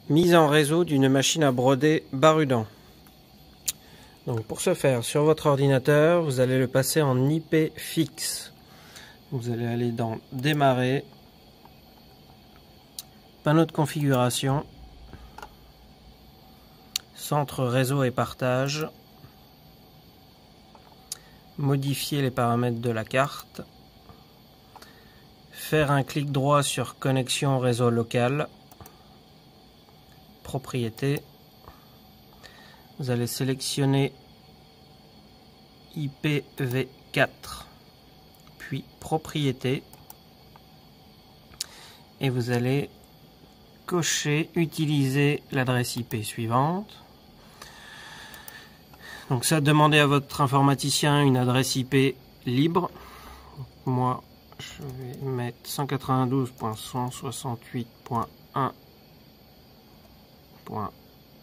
Mise en réseau d'une machine à broder Barudan. Donc pour ce faire, sur votre ordinateur, vous allez le passer en IP fixe. Vous allez aller dans Démarrer, panneau de configuration, Centre réseau et partage, modifier les paramètres de la carte, faire un clic droit sur Connexion réseau local, Propriété. Vous allez sélectionner IPv4, puis Propriété, et vous allez cocher Utiliser l'adresse IP suivante. Donc ça, demandez à votre informaticien une adresse IP libre. Moi, je vais mettre 192.168.1.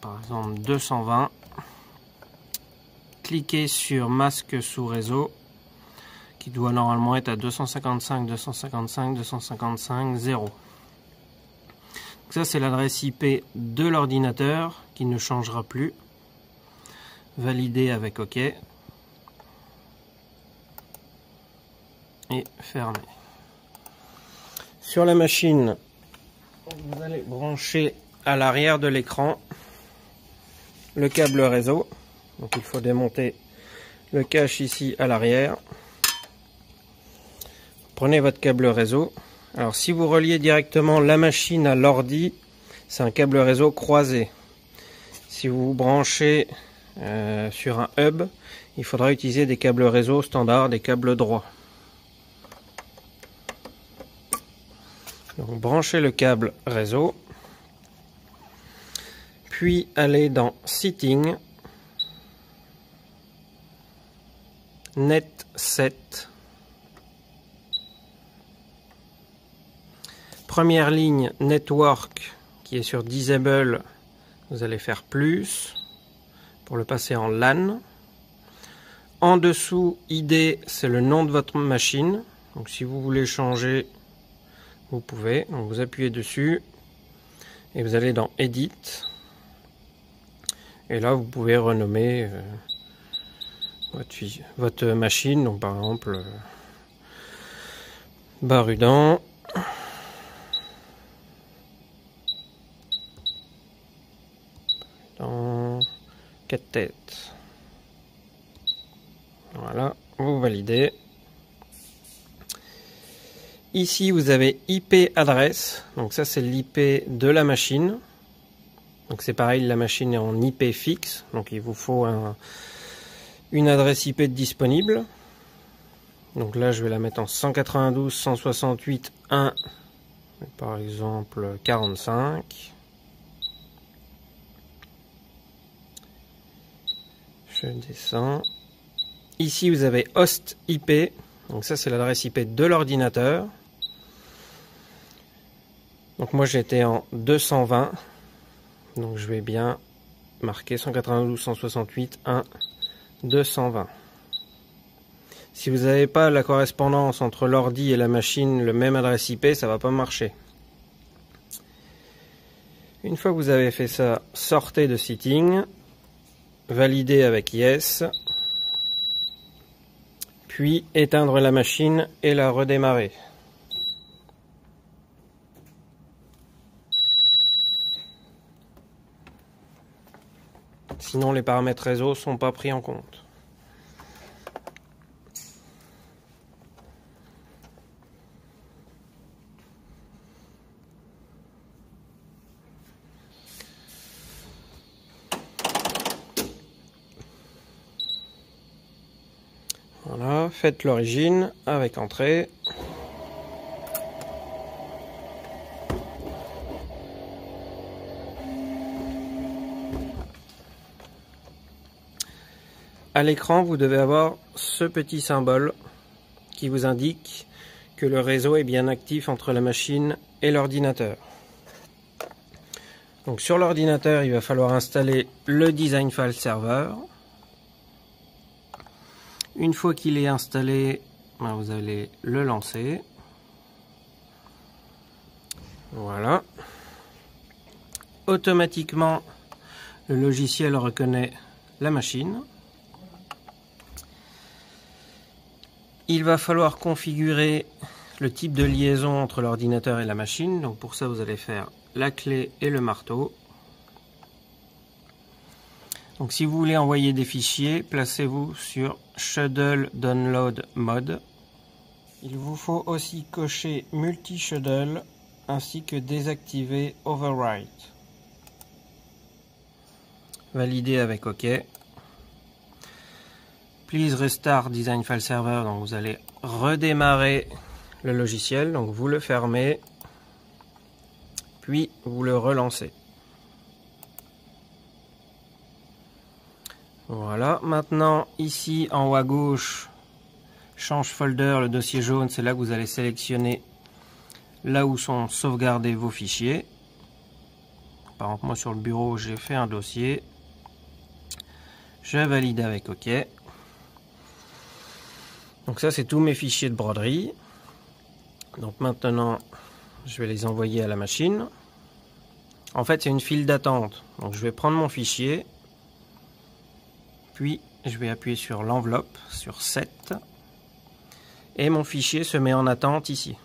Par exemple 220. Cliquez sur masque sous réseau qui doit normalement être à 255.255.255.0. Ça, c'est l'adresse IP de l'ordinateur qui ne changera plus. Valider avec OK et fermer. Sur la machine, vous allez brancher à l'arrière de l'écran le câble réseau. Donc il faut démonter le cache ici à l'arrière. Prenez votre câble réseau. Alors si vous reliez directement la machine à l'ordi, c'est un câble réseau croisé. Si vous vous branchez sur un hub, il faudra utiliser des câbles réseau standards, des câbles droits. Donc branchez le câble réseau, puis allez dans Setting, Net 7. Première ligne Network qui est sur Disable, vous allez faire plus pour le passer en LAN. En dessous, ID, c'est le nom de votre machine. Donc si vous voulez changer, vous pouvez. Donc vous appuyez dessus et vous allez dans Edit. Et là, vous pouvez renommer votre machine. Donc par exemple, Barudan. 4 têtes. Voilà, vous validez. Ici, vous avez IP adresse. Donc ça, c'est l'IP de la machine. Donc c'est pareil, la machine est en IP fixe. Donc il vous faut une adresse IP disponible. Donc là, je vais la mettre en 192.168.1. Par exemple, 45. Je descends. Ici, vous avez host IP. Donc ça, c'est l'adresse IP de l'ordinateur. Donc moi, j'étais en 220. Donc je vais bien marquer 192.168.1.220. Si vous n'avez pas la correspondance entre l'ordi et la machine, le même adresse IP, ça va pas marcher. Une fois que vous avez fait ça, sortez de Setting. Valider avec Yes, puis éteindre la machine et la redémarrer. Sinon les paramètres réseau sont pas pris en compte. Voilà, faites l'origine avec entrée. À l'écran, vous devez avoir ce petit symbole qui vous indique que le réseau est bien actif entre la machine et l'ordinateur. Donc sur l'ordinateur, il va falloir installer le Design File Server. Une fois qu'il est installé, vous allez le lancer. Voilà. automatiquement, le logiciel reconnaît la machine. Il va falloir configurer le type de liaison entre l'ordinateur et la machine. Donc pour ça, vous allez faire la clé et le marteau. Donc si vous voulez envoyer des fichiers, placez-vous sur Shuttle Download Mode. Il vous faut aussi cocher Multi-Shuttle ainsi que désactiver Overwrite. Valider avec OK. Please restart Design File Server. Donc vous allez redémarrer le logiciel. Donc vous le fermez, puis vous le relancez. Voilà. Maintenant ici en haut à gauche, change folder, le dossier jaune, c'est là que vous allez sélectionner là où sont sauvegardés vos fichiers. Par exemple, moi sur le bureau, j'ai fait un dossier. Je valide avec OK. Donc ça, c'est tous mes fichiers de broderie. Donc maintenant, je vais les envoyer à la machine. En fait, c'est une file d'attente. Donc je vais prendre mon fichier. Puis, je vais appuyer sur l'enveloppe, sur 7. Et mon fichier se met en attente ici.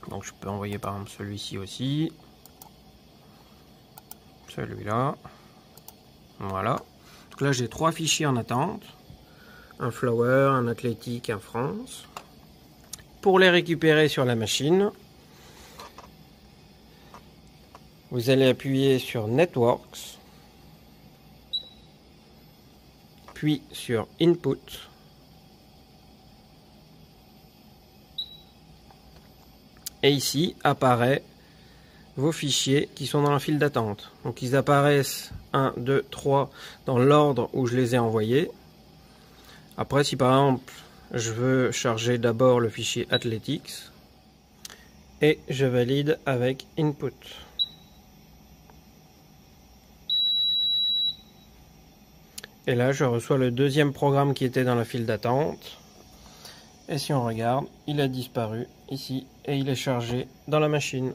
Donc je peux envoyer par exemple celui-ci aussi. Celui-là. Voilà. Donc là, j'ai 3 fichiers en attente. Un Flower, un Athletic, un France. Pour les récupérer sur la machine, vous allez appuyer sur Networks, puis sur Input. Et ici apparaît vos fichiers qui sont dans la file d'attente. Donc ils apparaissent 1, 2, 3 dans l'ordre où je les ai envoyés. Après, si par exemple je veux charger d'abord le fichier Athletics, et je valide avec Input. Et là, je reçois le deuxième programme qui était dans la file d'attente. Et si on regarde, il a disparu ici et il est chargé dans la machine.